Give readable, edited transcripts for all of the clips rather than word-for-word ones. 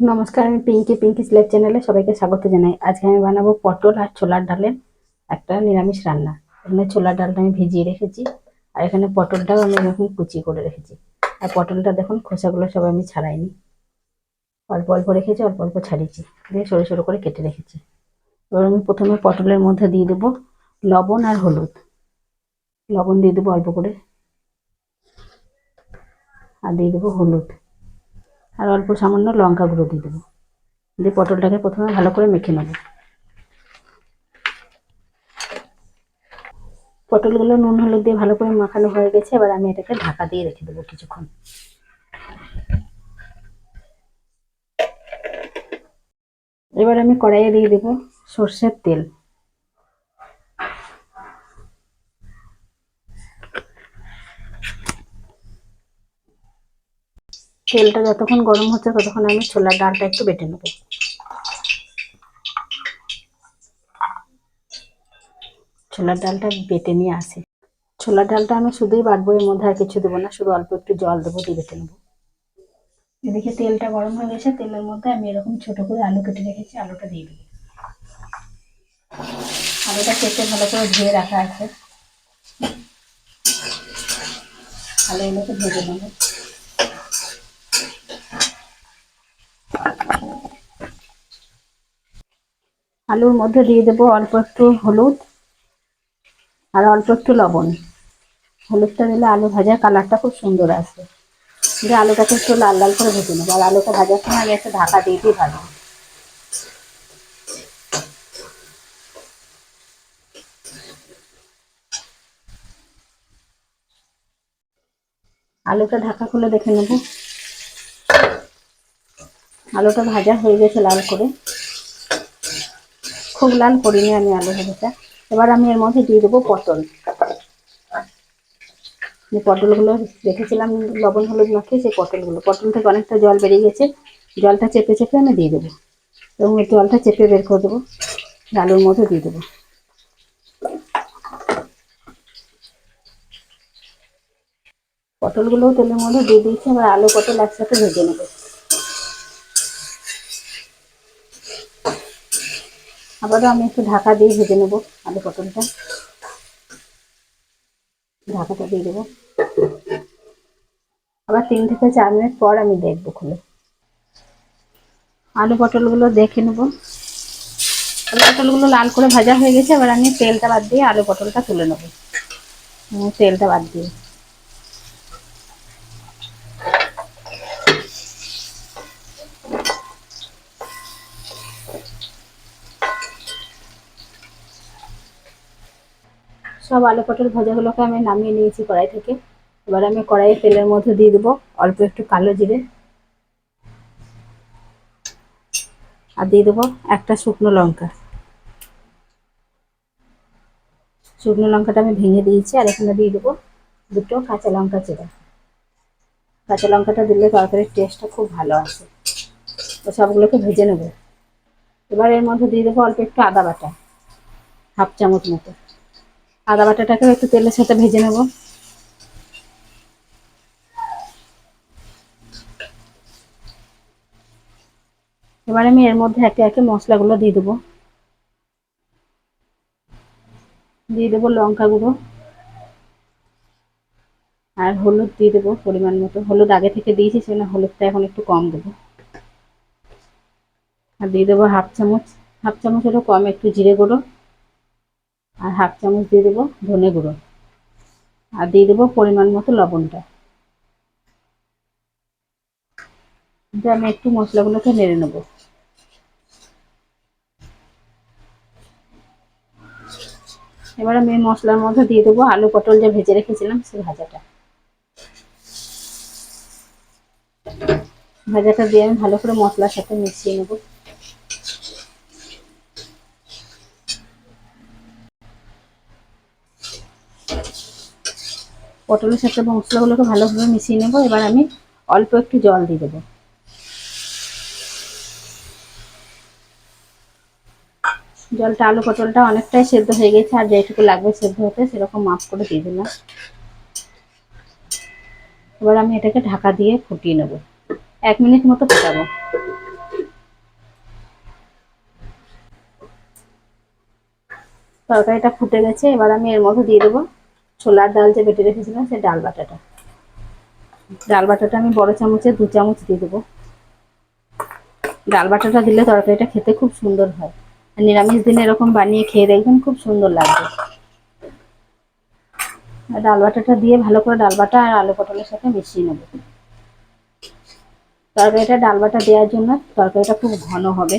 নমস্কার, আমি পিঙ্কিস লাইফ চ্যানেলে সবাইকে স্বাগত জানাই। আজকে আমি বানাবো পটল আর ছোলার ডালের একটা নিরামিষ রান্না। এখানে ছোলার ডালটা আমি ভিজিয়ে রেখেছি, আর এখানে পটলটাও আমি এরকম কুচি করে রেখেছি। আর পটলটা দেখুন, খোসাগুলো সব আমি ছাড়াইনি, অল্প অল্প রেখেছি, অল্প অল্প ছাড়িয়েছি, দিয়ে সরু সরু করে কেটে রেখেছি। এবার আমি প্রথমে পটলের মধ্যে দিয়ে দেবো লবণ আর হলুদ। লবণ দিয়ে দেবো অল্প করে, আর দিয়ে দেবো হলুদ, আর অল্প সামান্য লঙ্কা গুঁড়ো দিয়ে দেবো। দিয়ে পটলটাকে প্রথমে ভালো করে মেখে নেবো। পটলগুলো নুন হলুদ দিয়ে ভালো করে মাখানো হয়ে গেছে। এবার আমি এটাকে ঢাকা দিয়ে রেখে দেবো কিছুক্ষণ। এবার আমি কড়াইয়ে দিয়ে দেবো সর্ষের তেল। তেলটা যতক্ষণ গরম হচ্ছে ততক্ষণ আমি ছোলার ডালটা একটু বেটে নেবো। ছোলার ডালটা বেটে নিয়ে আসি। ছোলার ডালটা আমি শুধুই বাটবো, এর মধ্যে আর কিছু দেবো না, শুধু অল্প একটু জল দেবো, দিয়ে বেটে নেবো। এদিকে তেলটা গরম হয়ে গেছে, তেলের মধ্যে আমি এরকম ছোট করে আলু কেটে রেখেছি, আলুটা দিয়ে দেবো। আলুটা কেটে ভালো করে ধুয়ে রাখা আছে, আলুগুলোকে ভেজে নেবো। আলুর মধ্যে দিয়ে দেবো অল্প একটু হলুদ আর অল্প একটু লবণ। হলুদটা দিলে আলু ভাজার কালারটা খুব সুন্দর আসবে। দিয়ে আলুটাকে একটু লাল লাল করে ভেজে নেবো, আর আলুটা ভাজার সময় আমি একটু ঢাকা দিয়ে দিয়ে ভাজবো। আলুটা ঢাকা খুলে দেখে নেবো, আলুটা ভাজা হয়ে গেছে লাল করে, খুব লাল করিনি আমি আলু ভাজাটা। এবার আমি এর মধ্যে দিয়ে দেবো পটল। যে পটলগুলো রেখেছিলাম লবণ হলুদ মাখিয়ে, সেই পটল থেকে অনেকটা জল বেরিয়ে গেছে, জলটা চেপে চেপে আমি দিয়ে দেবো, এবং এই জলটা চেপে বের করে দেবো, আলুর মধ্যে দিয়ে দেবো। পটলগুলোও তেলের মধ্যে দিয়ে দিয়েছি, এবার আলু পটল একসাথে ভেজে নেবো। আবারও আমি একটু ঢাকা দিয়ে ভেজে নেবো আলু পটলটা। ঢাকাটা দিয়ে দেবো, আবার 3 থেকে 4 মিনিট পর আমি দেখবো খুলে। আলু পটলগুলো দেখে নেবো, আলু পটলগুলো লাল করে ভাজা হয়ে গেছে। এবার আমি তেলটা বাদ দিয়ে আলু পটলটা তুলে নেবো, তেলটা বাদ দিয়ে। সব আলু পটল ভাজাগুলোকে আমি নামিয়ে নিয়েছি কড়াই থেকে। এবার আমি কড়াইয়ে তেলের মধ্যে দিয়ে দেবো অল্প একটু কালো জিরে, আর দিয়ে দেবো একটা শুকনো লঙ্কা। শুকনো লঙ্কাটা আমি ভেঙে দিয়েছি, আর এখানে দিয়ে দেবো 2 কাঁচা লঙ্কা চেরা। কাঁচা লঙ্কাটা দিলে তরকারির টেস্টটা খুব ভালো আসে। তো সবগুলোকে ভেজে নেবো। এবার এর মধ্যে দিয়ে দেবো অল্প একটু আদা বাটা, 1/2 চামচ মতো। আদা বাটাটাকেও একটু তেলের সাথে ভেজে নেবো। এবার আমি এর মধ্যে একে একে মশলাগুলো দিয়ে দেবো। দিয়ে দেবো লঙ্কা গুঁড়ো, আর হলুদ দিয়ে দেবো পরিমাণ মতো। হলুদ আগে থেকে দিয়েছি, সেজন্য হলুদটা এখন একটু কম দেবো। আর দিয়ে দেবো হাফ চামচেরও কম একটু জিরে গুঁড়ো, আর 1/2 চামচ দিয়ে দেবো ধনে গুঁড়ো, আর দিয়ে দেবো পরিমাণ মতো লবণটা। দিয়ে আমি একটু মশলাগুলোকে নেড়ে নেবো। এবার আমি মশলার মধ্যে দিয়ে দেবো আলু পটল যে ভেজে রেখেছিলাম, সেই ভাজাটা দিয়ে আমি ভালো করে মশলার সাথে মিশিয়ে নেবো। পটলের সাথে মশলাগুলোকে ভালোভাবে মিশিয়ে নেবো। এবার আমি অল্প একটু জল দিয়ে দেবো। জলটা, আলু পটলটা অনেকটাই সেদ্ধ হয়ে গেছে, আর যেটুকু লাগবে সেদ্ধ হতে সেরকম মাপ করে দিয়ে দিলাম। এবার আমি এটাকে ঢাকা দিয়ে ফুটিয়ে নেবো, 1 মিনিট মতো ফোটাবো। তরকারিটা ফুটে গেছে, এবার আমি এর মধ্যে দিয়ে দেবো ছোলার ডাল যে বেটে রেখেছিলাম সেই ডাল বাটাটা। ডাল বাটাটা আমি বড় চামচে 2 চামচ দিয়ে দেবো। ডাল বাটাটা দিলে তরকারিটা খেতে খুব সুন্দর হয়, আর নিরামিষ দিনে এরকম বানিয়ে খেয়ে দেখবেন, খুব সুন্দর লাগবে। ডাল বাটাটা দিয়ে ভালো করে ডাল বাটা আর আলু পটলের সাথে মিশিয়ে নেব। তরকারিটা ডাল বাটা দেওয়ার জন্য তরকারিটা খুব ঘন হবে,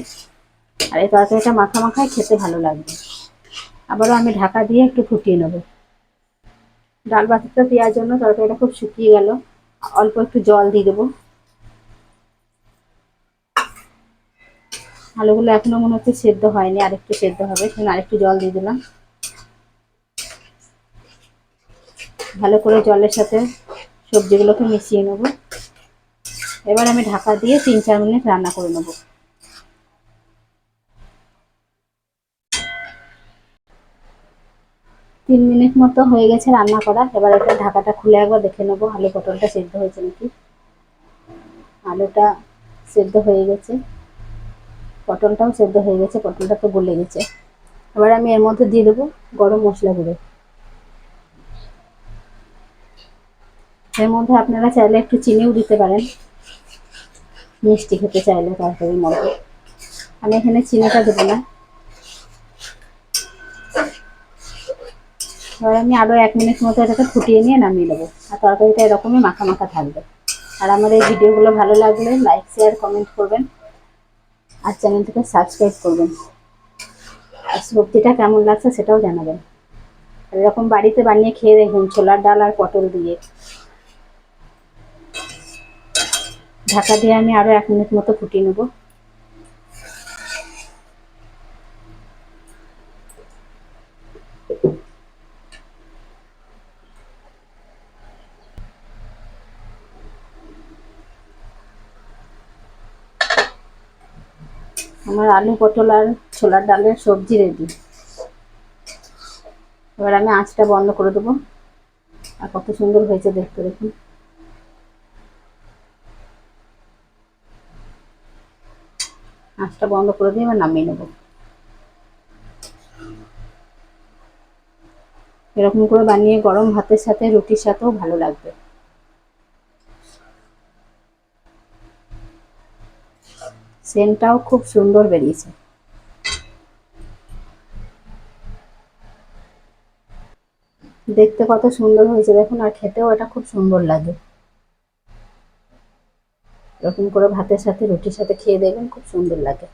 আর এই তরকারিটা মাখা মাখায় খেতে ভালো লাগবে। আবারও আমি ঢাকা দিয়ে একটু ফুটিয়ে নেব। ডাল বাটাটা দেওয়ার জন্য তরকারিটা খুব শুকিয়ে গেল, অল্প একটু জল দিয়ে দেবো। আলুগুলো এখনো মনে হচ্ছে সেদ্ধ হয়নি, আরেকটু সেদ্ধ হবে, সেজন্য আরেকটু জল দিয়ে দিলাম। ভালো করে জলের সাথে সবজিগুলোকে মিশিয়ে নেব। এবার আমি ঢাকা দিয়ে 3-4 মিনিট রান্না করে নেব। 3 মিনিট মতো হয়ে গেছে রান্না করা। এবার এটা ঢাকাটা খুলে একবার দেখে নেবো আলু পটলটা সেদ্ধ হয়েছে নাকি। আলুটা সেদ্ধ হয়ে গেছে, পটলটাও সেদ্ধ হয়ে গেছে, পটলটা তো গলে গেছে। এবার আমি এর মধ্যে দিয়ে দেবো গরম মশলা গুঁড়ো। এর মধ্যে আপনারা চাইলে একটু চিনিও দিতে পারেন, মিষ্টি খেতে চাইলে তরকারির মধ্যে। আমি এখানে চিনিটা দেবো না। এবার আমি আরও 1 মিনিট মতো এটাকে ফুটিয়ে নিয়ে নামিয়ে নেবো, আর তরকারিটা এরকমই মাখা মাখা থাকবে। আর আমার এই ভিডিওগুলো ভালো লাগলে লাইক, শেয়ার, কমেন্ট করবেন, আর চ্যানেলটিকে সাবস্ক্রাইব করবেন। আর সবজিটা কেমন লাগছে সেটাও জানাবেন। এরকম বাড়িতে বানিয়ে খেয়ে দেখুন, ছোলার ডাল আর পটল দিয়ে। ঢাকা দিয়ে আমি আরও 1 মিনিট মতো ফুটিয়ে নেব। আমার আলু পটল আর ছোলার ডালের সবজি রেডি। এবার আমি আঁচটা বন্ধ করে দেবো। আর কত সুন্দর হয়েছে দেখতে, দেখুন। আঁচটা বন্ধ করে দিয়ে এবার নামিয়ে নেব। এরকম করে বানিয়ে গরম ভাতের সাথে, রুটির সাথেও ভালো লাগবে। সেন্টটাও খুব সুন্দর বেরিয়েছে। দেখতে কত সুন্দর হয়েছে দেখুন, আর খেতেও এটা খুব সুন্দর লাগে। এরকম করে ভাতের সাথে, রুটির সাথে খেয়ে দেখবেন, খুব সুন্দর লাগে।